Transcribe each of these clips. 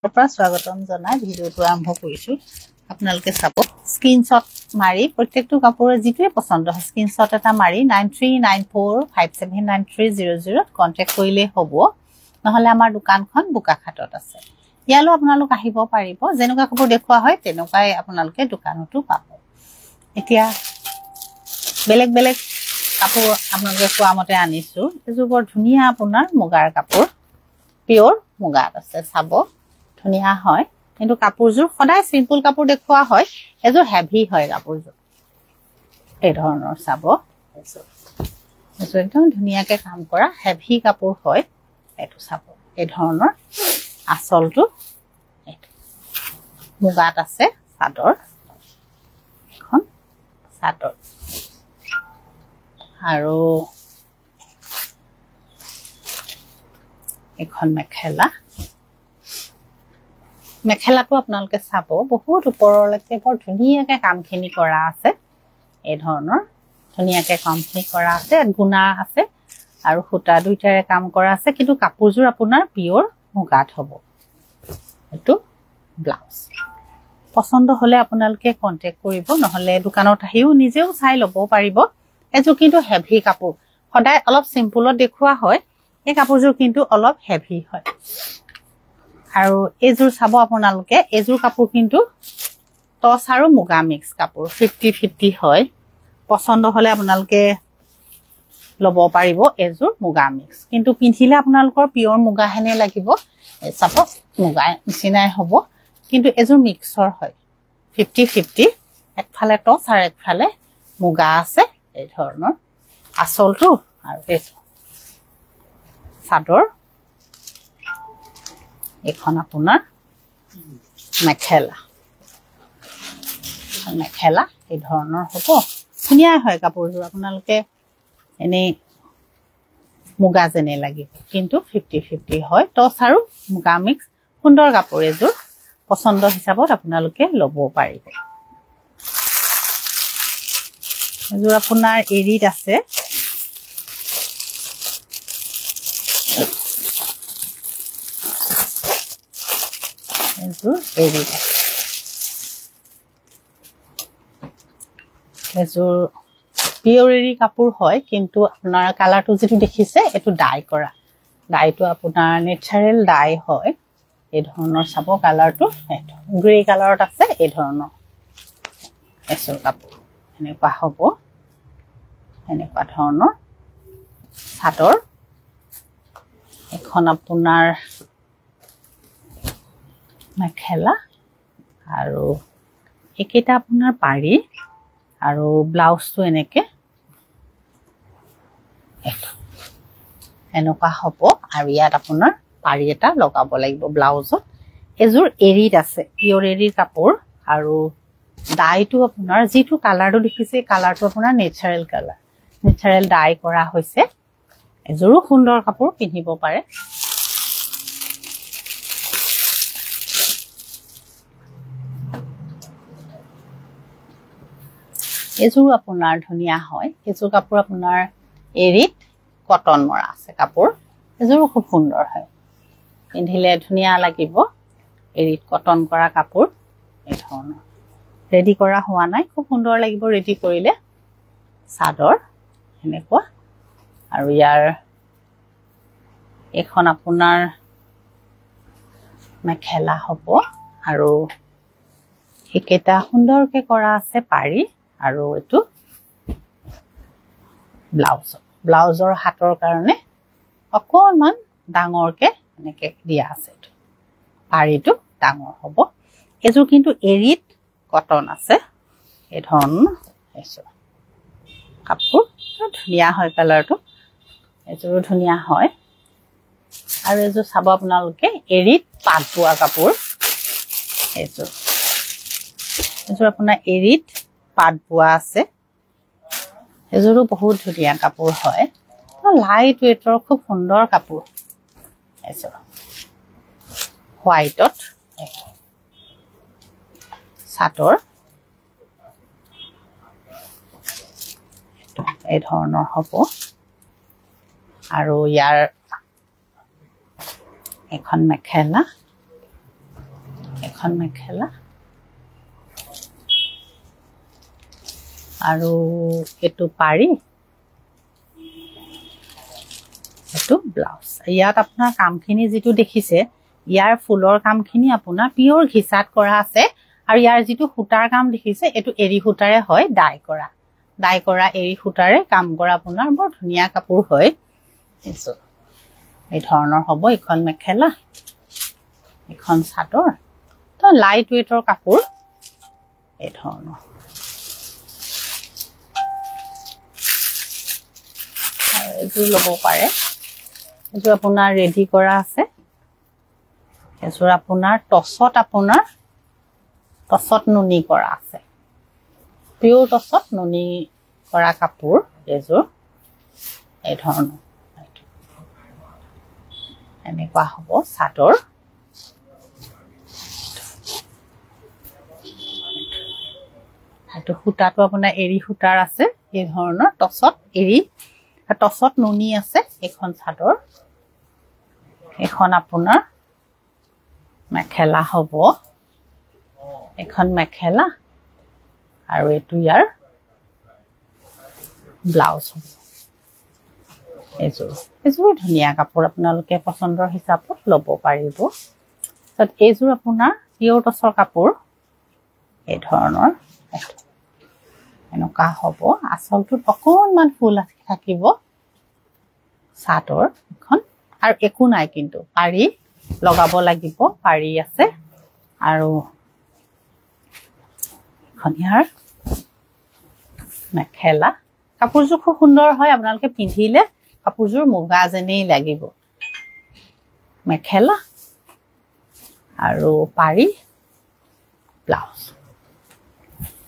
স্বাগতম জনাই ভিডিওটো আৰম্ভ কৰিছো আপোনালোকে চাব স্ক্ৰিনশ্বট মাৰি প্ৰত্যেকটো কাপোৰৰ যিটোৱে পছন্দ হয় স্ক্ৰিনশ্বট এটা মাৰি 9394579300 কন্টাক্ট কৰিলে হ'ব নহলে আমাৰ দোকানখন বুকাখাটত আছে ইয়ালৈ আপোনালোক আহিব পাৰিব যেনেকুৱা কাপোৰ দেখুৱা হয় তেনেকুৱাই আপোনালোকে দোকানতো পাব এতিয়া বেলেগ বেলেগ কাপোৰ আপোনালোকে কোৱা মতে আনিছো এযোৰ বৰ ধুনীয়া আপোনাৰ মুগাৰ কাপোৰ পিওৰ মুগাত আছে চাব ধুনিয়া হয় কিন্তু কাপোৰজোৰ সদায় সিম্পল কাপোৰ দেখুৱা হয় এজোৰ হেভি হয় কাপোৰজোৰ এই ধৰণৰ চাব এজোৰ একদম ধুনিয়াকে কাম কৰা হেভি কাপোৰ হয় এটো চাব এই ধৰণৰ আসলটো মুগাত আছে চাদৰ এখন চাদৰ আৰু এখন মেখেলা মেখেলাটো আপোনালোকে চাব বহুত ওপৰলৈকে বৰ ধুনীয়াকে কামখিনি কৰা আছে এই ধৰণৰ ধুনীয়াকে কামখিনি কৰা আছে গুণা আছে আৰু সুতা দুইটাৰে কাম কৰা আছে কিন্তু কাপোৰজোৰ আপোনাৰ পিওৰ মুগাত হ'ব এটো ব্লাউজ পছন্দ হলে আপোনালোকে কন্টাক্ট কৰিব নহলে দোকানত আহিও নিজেও চাই ল'ব পাৰিব এজোৰ কিন্তু হেভি কাপোৰ সদায় অলপ সিম্পলত দেখুৱা হয় এই কাপোৰজোৰ কিন্তু অলপ হেভি হয় আৰু এজোৰ চাব আপোনালোকে এজোৰ কাপোৰ কিন্তু টছ আৰু মুগা মিক্স কাপোৰ 50-50 হয় পছন্দ হলে আপোনালোকে লব পাৰিব এজোৰ মুগা মিক্স কিন্তু পিন্ধিলে আপোনালোকৰ পিওৰ মুগা হেনে লাগিব চাব মুগা নিচিনাই হ'ব কিন্তু এজোৰ মিক্সৰ হয় 50-50 একফালে টছ আৰু একফালে মুগা আছে এই ধৰণৰ আসলটো আৰু এইটো চাদৰ এখন আপোনাৰ মেখেলা এই ধৰণৰ হ'ব ধুনীয়া হয় কাপোৰযোৰ আপোনালোকে এনে মুগা যেনে লাগিব কিন্তু 50-50 হয় টছ আৰু মুগা মিক্স সুন্দৰ কাপোৰ এযোৰ পছন্দ হিচাপত আপোনালোকে ল'ব পাৰিব এযোৰ আপোনাৰ এৰিত আছে এযোৰ পিওৰ এৰি কাপোৰ হয় কিন্তু আপোনাৰ কালাৰটো যেটো দেখিছে এটো ডাই কৰা ডাইটো আপোনাৰ নেচাৰেল ডাই হয় এই ধৰণৰ চাব কালাৰটো গ্ৰে কালাৰত আছে এই ধৰণৰ এযোৰ কাপোৰ এনেকুৱা হ'ব এনেকুৱা ধৰণৰ চাদৰ এখন আপোনাৰ মেখেলা আৰু একেটা আপোনাৰ পাৰি আৰু ব্লাউজটো এনেকে এনেকুৱা হ'ব আৰু ইয়াত আপোনাৰ পাৰি এটা লগাব লাগিব ব্লাউজত এযোৰ এৰিত আছে পিওৰ এৰিৰ কাপোৰ আৰু ডাইটো আপোনাৰ যেটো কালাৰটো দেখিছে কালাৰটো আপোনাৰ নেচাৰেল ডাই কৰা হৈছে এযোৰ সুন্দৰ কাপোৰ পিন্ধিব পাৰে এযোৰ আপোনাৰ ধুনিয়া হয় এযোৰ কাপোৰ আপোনাৰ এৰিত কটন মৰা আছে কাপোৰ এযোৰ খুব সুন্দৰ হয় পিন্ধিলে ধুনিয়া লাগিব এৰিত কটন কৰা কাপোৰ এই ধৰণৰ ৰেডি কৰা হোৱা নাই খুব সুন্দৰ লাগিব ৰেডি কৰিলে চাদৰ এনেকুৱা আৰু ইয়াৰ এখন আপোনাৰ মেখেলা হ'ব আৰু একেটা সুন্দৰকে কৰা আছে পাৰি আৰু এটো ব্লাউজৰ হাতৰ কাৰণে অকনমান ডাঙৰকে এনেকে দিয়া আছে পাৰিটো ডাঙৰ হ'ব এযোৰ কিন্তু এৰিত কটন আছে এই ধৰণৰ এযোৰ কাপোৰ ধুনীয়া হয় কালাৰটো এযোৰ ধুনীয়া হয় আৰু এযোৰ চাব আপোনালোকে এৰিত পাট বোৱা কাপোৰ এযোৰ আপোনাৰ এৰিত পাট বোৱা আছে এযোৰো বহুত ধুনীয়া কাপোৰ হয় লাইট ৱেটৰ খুব সুন্দৰ কাপোৰ এযোৰ হোৱাইটত চাদৰ এই ধৰণৰ হ'ব আৰু ইয়াৰ এখন মেখেলা এখন মেখেলা আৰু এটো পাৰি এটো ব্লাউজ ইয়াত আপোনাৰ কামখিনি যেটো দেখিছে ইয়াৰ ফুলৰ কামখিনি আপোনাৰ পিওৰ ঘিসাত কৰা আছে আৰু ইয়াৰ যেটো সূতাৰ কাম দেখিছে এটো এৰি সূতাৰে হয় ডাই কৰা এৰি সূতাৰে কাম কৰা আপোনাৰ বৰ ধুনিয়া কাপোৰ হয় এই ধৰণৰ হ'ব এখন মেখেলা এখন চাদৰ তো লাইট ওয়েটৰ কাপোৰ এই ধৰণৰ এজু ল'ব পাৰে এজু আপোনাৰ ৰেডি কৰা আছে এজুৰ আপোনাৰ টছত নুনি কৰা আছে পিওৰ টছত নুনি কৰা কাপোৰ এজুৰ এই ধৰণৰ এনেকুৱা হ'ব চাদৰ এটো সূতাটো আপোনাৰ এৰি সূতাৰ আছে এই ধৰণৰ টছত নুনি আছে এখন চাদৰ এখন আপোনাৰ মেখেলা হ'ব এখন মেখেলা আৰু এটো ইয়াৰ ব্লাউজ হ'ব এজুৰ ধুনিয়া কাপোৰ আপোনালোকে পছন্দৰ হিচাপত ল'ব পাৰিব তাত এজুৰ আপোনাৰ পিওৰ টছৰ কাপোৰ এই ধৰণৰ এনেকুৱা হ'ব আচলটোত অকণমান ফুল থাকিব চাদৰ এখন আৰু একো নাই কিন্তু পাৰি লগাব লাগিব পাৰি আছে আৰু খনিয়াৰ মেখেলা কাপোৰযোৰ খুব সুন্দৰ হয় আপোনালোকে পিন্ধিলে কাপোৰযোৰ মুগা যেনেই লাগিব মেখেলা আৰু পাৰি ব্লাউজ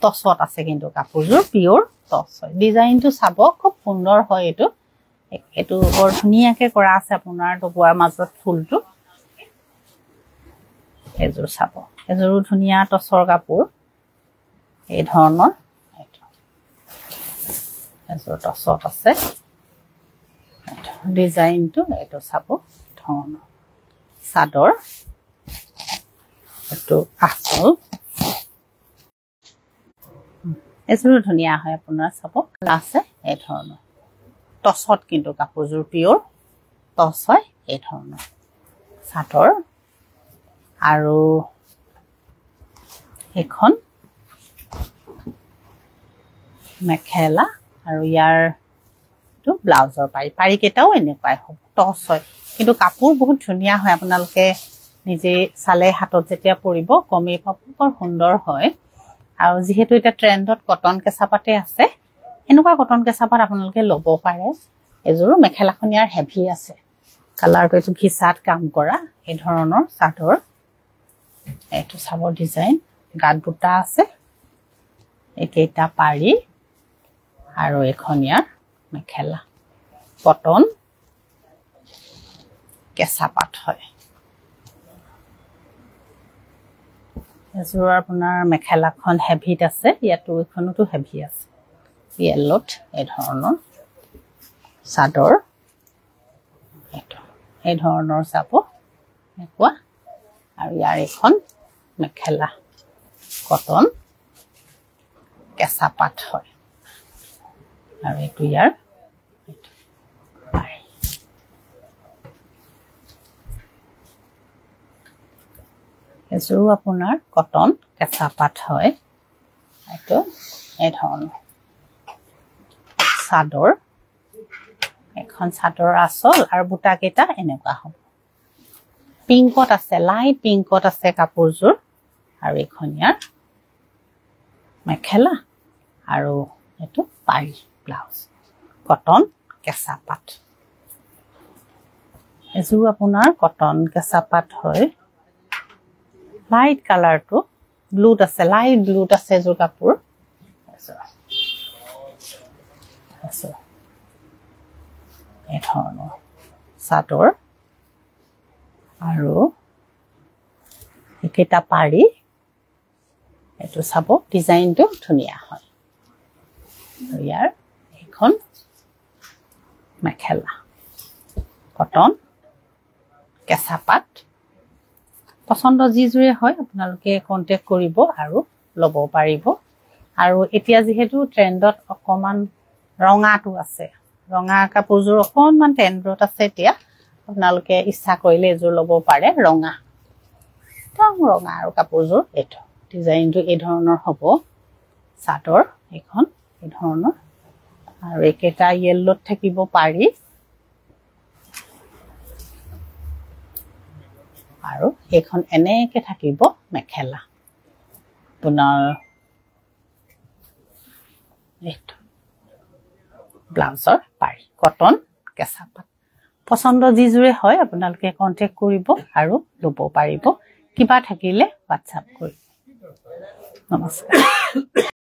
টছত আছে কিন্তু কাপোৰযোৰ পিওৰ টছ হয় ডিজাইনটো চাব খুব সুন্দৰ হয় এটো বৰ ধুনিয়াকে কৰা আছে আপোনাৰ টপোৱাৰ মাজত ফুলটো এজুৰ চাব এজুৰ ধুনিয়া টছৰ কাপোৰ এই ধৰণৰ এজুৰ টছত আছে ডিজাইনটো এটো চাব ধৰণৰ চাদৰ এটো আচল এজুৰ ধুনিয়া হয় আপোনাৰ চাব আছে এই ধৰণৰ টছত কিন্তু কাপোৰযোৰ পিওৰ টছ হয় এই ধৰণৰ চাদৰ আৰু এখন মেখেলা আৰু ইয়াৰ তো ব্লাউজৰ পাৰি কেটাও এনেকুৱাই হ'ব টছ হয় কিন্তু কাপোৰ বহুত ধুনিয়া হয় আপোনালোকে নিজে চালে হাতত যেতিয়া পৰিব কমে পাব বৰ সুন্দৰ হয় আৰু যেহেতু এটা ট্ৰেন্ডত কটন কেঁচাপাতে আছে এনেকুৱা কটন কেঁচাপাত আপোনালোকে ল'ব পাৰে এজুৰ মেখেলাখন ইয়াৰ হেভি আছে কালাৰটো এটো ঘিসাত কাম কৰা এই ধৰণৰ চাদৰ এটো চাব ডিজাইন গাত বুটা আছে একেটা পাৰি আৰু এখন ইয়াৰ মেখেলা কটন কেঁচাপাত হয় এজুৰ আপোনাৰ মেখেলাখন হেভিত আছে ইয়াতো এখনতো হেভি আছে ইয়েলোত এই ধৰণৰ চাদৰ এই ধৰণৰ চাব এনেকুৱা আৰু ইয়াৰ এখন মেখেলা কটন কেঁচাপাত হয় আৰু এটো ইয়াৰ এজুৰ আপোনাৰ কটন কেঁচাপাত হয় এটো এই ধৰণৰ চাদৰ এখন চাদৰ আচল আৰু বুটা কেটা এনেকুৱা হ'ব পিংকত আছে লাইট পিংকত আছে কাপোৰযোৰ আৰু এখন ইয়াৰ মেখেলা আৰু এটো পাৰি ব্লাউজ কটন কেঁচাপাত এজুৰ আপোনাৰ কটন কেঁচাপাত হয় লাইট কালাৰটো ব্লুত আছে লাইট ব্লুত আছে এজুৰ কাপোৰ এই ধৰণৰ চাদৰ আৰু একেটা পাৰি এটো চাব ডিজাইনটো ধুনিয়া হয় ইয়াৰ এখন মেখেলা কটন কেঁচাপাত পছন্দ যিজোৰে হয় আপোনালোকে কন্টেক্ট কৰিব আৰু ল'ব পাৰিব আৰু এতিয়া যেহেতু ট্ৰেন্ডত অকমান ৰঙাটো আছে ৰঙা কাপোৰযোৰ অকনমান ট্ৰেন্ডত আছে এতিয়া আপোনালোকে ইচ্ছা কৰিলে এযোৰ ল'ব পাৰে ৰঙা ৰঙা আৰু কাপোৰযোৰ এইটো ডিজাইনটো এই ধৰণৰ হ'ব চাদৰ এখন এই ধৰণৰ আৰু একেটা ইয়েল্লোত থাকিব পাৰি আৰু এখন এনেকে থাকিব মেখেলা পুনৰ এইটো ব্লাউজৰ পাৰি কটন কেঁচা পাট পছন্দ যিজোৰে হয় আপোনালোকে কন্টেক্ট কৰিব আৰু ল'ব পাৰিব কিবা থাকিলে হোৱাটছআপ কৰিব নমস্কাৰ